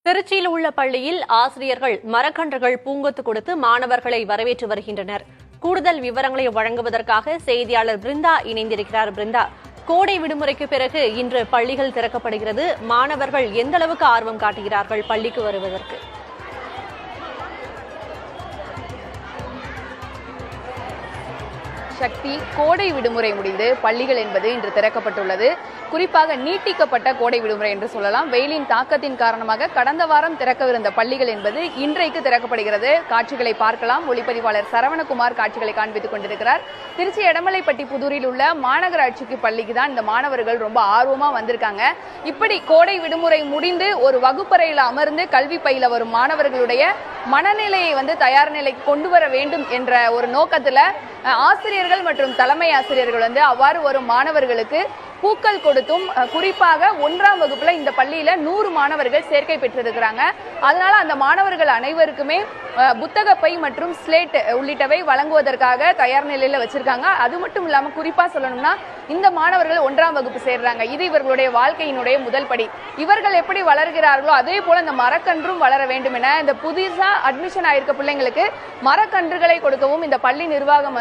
திருச்சியில் உள்ள பள்ளியில் ஆசிரியர்கள் மரக்கன்றுகள் பூங்கொத்து கொடுத்து மாணவர்களை வரவேற்று வருகின்றனர். கூடுதல் விவரங்களை வழங்குவதற்காக செய்தியாளர் பிருந்தா இணைந்திருக்கிறார். பிருந்தா, கோடை விடுமுறைக்கு பிறகு இன்று பள்ளிகள் திறக்கப்படுகிறது. மாணவர்கள் எந்த அளவுக்கு ஆர்வம் காட்டுகிறார்கள் பள்ளிக்கு வருவதற்கு? சக்தி, கோடை விடுமுறை முடிந்து பள்ளிகள் என்பது இன்று திறக்கப்பட்டுள்ளது. குறிப்பாக நீட்டிக்கப்பட்ட கோடை விடுமுறை என்று சொல்லலாம். வெயிலின் தாக்கத்தின் காரணமாக கடந்த வாரம் திறக்கவிருந்த பள்ளிகள் என்பது இன்றைக்கு திறக்கப்படுகிறது. காட்சிகளை பார்க்கலாம். ஒளிப்பதிவாளர் சரவணகுமார் காட்சிகளை காண்பித்துக் கொண்டிருக்கிறார். திருச்சி எடமலைப்பட்டி புதூரில் உள்ள மாநகராட்சிக்கு பள்ளிக்கு தான் இந்த மாணவர்கள் ரொம்ப ஆர்வமா வந்திருக்காங்க. இப்படி கோடை விடுமுறை முடிந்து ஒரு வகுப்பறையில் அமர்ந்து கல்வி பயில வரும் மாணவர்களுடைய மனநிலையை தயார் நிலைக்கு கொண்டு வர வேண்டும் என்ற ஒரு நோக்கத்துல ஆசிரியர்கள் மற்றும் தலைமை ஆசிரியர்கள் அவ்வாறு வரும் மாணவர்களுக்கு பூக்கள் கொடுத்தும், குறிப்பாக 1ஆம் வகுப்புல இந்த பள்ளியில 100 மாணவர்கள் சேர்க்கை பெற்றிருக்கிறாங்க. அதனால அந்த மாணவர்கள் அனைவருக்குமே புத்தக பை மற்றும் ஸ்லேட் உள்ளிட்டவை வழங்குவதற்காக தயார் நிலையில வச்சிருக்காங்க. அது மட்டும் இல்லாம குறிப்பா சொல்லணும்னா இந்த மாணவர்கள் 1ஆம் வகுப்பு சேர்றாங்க. இது இவர்களுடைய வாழ்க்கையினுடைய முதல் படி. இவர்கள் எப்படி வளர்கிறார்களோ அதே போல இந்த மரக்கன்றும் வளர வேண்டும் என இந்த புதுசா அட்மிஷன் ஆயிருக்க பிள்ளைங்களுக்கு மரக்கன்றுகளை கொடுக்கவும் இந்த பள்ளி நிர்வாகம்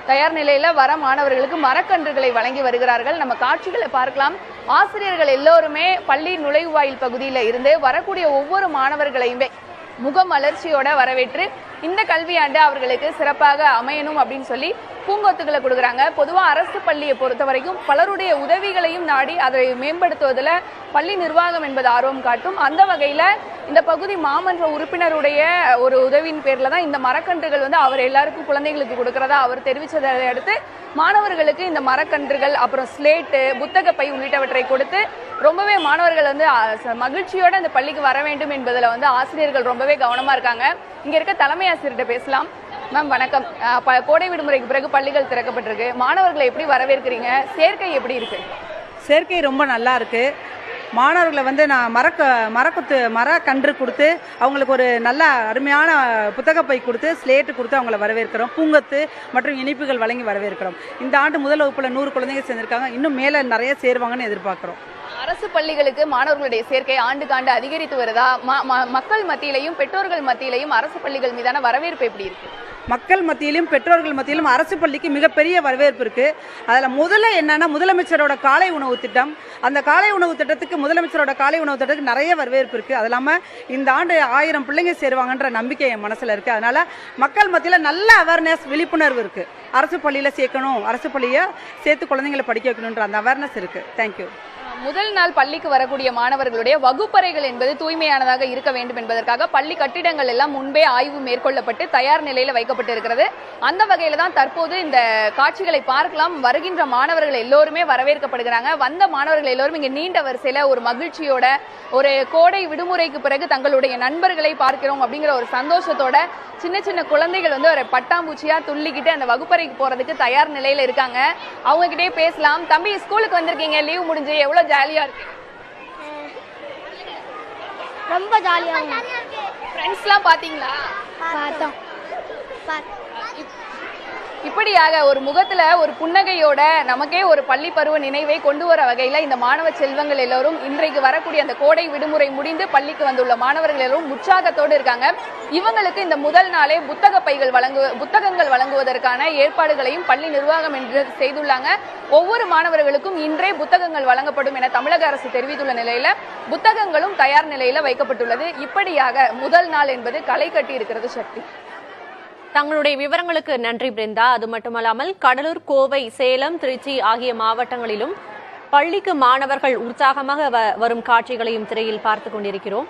தயார் நிலையில வர மாணவர்களுக்கு மரக்கன்றுகளை வழங்கி வருகிறார்கள். நம்ம காட்சிகளை பார்க்கலாம். ஆசிரியர்கள் எல்லோருமே பள்ளி நுழைவாயில் பகுதியில இருந்து வரக்கூடிய ஒவ்வொரு மாணவர்களையுமே முகமலர்ச்சியோட வரவேற்று இந்த கல்வியாண்டு அவர்களுக்கு சிறப்பாக அமையணும் அப்படின்னு சொல்லி பூங்கொத்துக்களை கொடுக்குறாங்க. பொதுவாக அரசு பள்ளியை பொறுத்த வரைக்கும் பலருடைய உதவிகளையும் நாடி அதை மேம்படுத்துவதில் பள்ளி நிர்வாகம் என்பது ஆர்வம் காட்டும். அந்த வகையில் இந்த பகுதி மாமன்ற உறுப்பினருடைய ஒரு உதவியின் பேரில் தான் இந்த மரக்கன்றுகள் அவர் எல்லாருக்கும் குழந்தைகளுக்கு கொடுக்கறதா அவர் தெரிவித்ததை அடுத்து மாணவர்களுக்கு இந்த மரக்கன்றுகள், அப்புறம் ஸ்லேட்டு, புத்தக பை உள்ளிட்டவற்றை கொடுத்து ரொம்பவே மாணவர்கள் மகிழ்ச்சியோட இந்த பள்ளிக்கு வர வேண்டும் என்பதில் ஆசிரியர்கள் ரொம்பவே கவனமா இருக்காங்க. இங்க இருக்க தலைமை ஆசிரியர்கிட்ட பேசலாம். மேம் வணக்கம். கோடை விடுமுறைக்கு பிறகு பள்ளிகள் திறக்கப்பட்டிருக்கு. மாணவர்களை எப்படி வரவேற்கிறீங்க? சேர்க்கை எப்படி இருக்கு? சேர்க்கை ரொம்ப நல்லா இருக்கு. மாணவர்களை நான் மரக்கன்று கொடுத்து அவங்களுக்கு ஒரு நல்ல அருமையான புத்தகப்பை கொடுத்து ஸ்லேட்டு கொடுத்து அவங்கள வரவேற்கிறோம். பூங்கொத்து மற்றும் இனிப்புகள் வழங்கி வரவேற்கிறோம். இந்த ஆண்டு முதல் வகுப்புல 100 குழந்தைங்க சேர்ந்திருக்காங்க. இன்னும் மேல நிறைய சேருவாங்கன்னு எதிர்பார்க்கிறோம். அரசு பள்ளிகளுக்கு மாணவர்களுடைய சேர்க்கை ஆண்டுக்காண்டு அதிகரித்து வருதா? மக்கள் மத்தியிலையும் பெற்றோர்கள் மத்தியிலையும் அரசு பள்ளிகள் மீதான வரவேற்பு எப்படி இருக்கு? மக்கள் மத்தியிலும் பெற்றோர்கள் மத்தியிலும் அரசு பள்ளிக்கு மிகப்பெரிய வரவேற்பு இருக்கு. அதில் முதல்ல என்னன்னா முதலமைச்சரோட காலை உணவு திட்டம். அந்த காலை உணவு திட்டத்துக்கு முதலமைச்சரோட காலை உணவு திட்டத்துக்கு நிறைய வரவேற்பு இருக்கு. அது இல்லாமல் இந்த ஆண்டு 1000 பிள்ளைங்க சேருவாங்கன்ற நம்பிக்கை என் மனசுல இருக்கு. அதனால மக்கள் மத்தியில் நல்ல அவேர்னஸ், விழிப்புணர்வு இருக்கு. அரசு பள்ளியில சேர்க்கணும், அரசு பள்ளியை சேர்த்து குழந்தைங்களை படிக்க வைக்கணுன்ற அந்த அவேர்னஸ் இருக்கு. தேங்க்யூ. முதல் நாள் பள்ளிக்கு வரக்கூடிய மாணவர்களுடைய வகுப்பறைகள் என்பது தூய்மையானதாக இருக்க வேண்டும் என்பதற்காக பள்ளி கட்டிடங்கள் எல்லாம் முன்பே ஆய்வு மேற்கொள்ளப்பட்டு தயார் நிலையில வைக்கப்பட்டு இருக்கிறது. அந்த வகையில தான் தற்போது இந்த காட்சிகளை பார்க்கலாம். வருகின்ற மாணவர்கள் எல்லோருமே வரவேற்கப்படுகிறாங்க. வந்த மாணவர்கள் எல்லோரும் இங்க நீண்ட வரிசையில ஒரு மகிழ்ச்சியோட, ஒரு கோடை விடுமுறைக்கு பிறகு தங்களுடைய நண்பர்களை பார்க்கிறோம் அப்படிங்கிற ஒரு சந்தோஷத்தோட சின்ன சின்ன குழந்தைகள் ஒரு பட்டாம்பூச்சியா துள்ளிக்கிட்டு அந்த வகுப்பறைக்கு போறதுக்கு தயார் நிலையில இருக்காங்க. அவங்க கிட்டே பேசலாம். தம்பி, ஸ்கூலுக்கு வந்திருக்கீங்க, லீவ் முடிஞ்சு, எவ்வளவு ஜாலியா இருக்கு? ரொம்ப ஜாலியா இருக்கு. ஃப்ரெண்ட்ஸ் எல்லாம் பாத்தீங்களா? பார்த்தோம். இப்படியாக ஒரு முகத்துல ஒரு புன்னகையோட நமக்கே ஒரு பள்ளி பருவ நினைவை கொண்டு வர வகையில இந்த மாணவ செல்வங்கள் எல்லோரும் இன்றைக்கு வரக்கூடிய அந்த கோடை விடுமுறை முடிந்து பள்ளிக்கு வந்துள்ள மாணவர்கள் எல்லோரும் உற்சாகத்தோடு இருக்காங்க. இவங்களுக்கு இந்த முதல் நாளே புத்தகங்கள் வழங்குவதற்கான ஏற்பாடுகளையும் பள்ளி நிர்வாகம் என்று செய்துள்ளாங்க. ஒவ்வொரு மாணவர்களுக்கும் இன்றே புத்தகங்கள் வழங்கப்படும் என தமிழக அரசு தெரிவித்துள்ள நிலையில புத்தகங்களும் தயார் நிலையில வைக்கப்பட்டுள்ளது. இப்படியாக முதல் நாள் என்பது களை கட்டி இருக்கிறது. சக்தி, தங்களுடைய விவரங்களுக்கு நன்றி பிருந்தா. அது மட்டுமல்லாமல் கடலூர், கோவை, சேலம், திருச்சி ஆகிய மாவட்டங்களிலும் பள்ளிக்கு மாணவர்கள் உற்சாகமாக வரும் காட்சிகளையும் திரையில் பார்த்துக் கொண்டிருக்கிறோம்.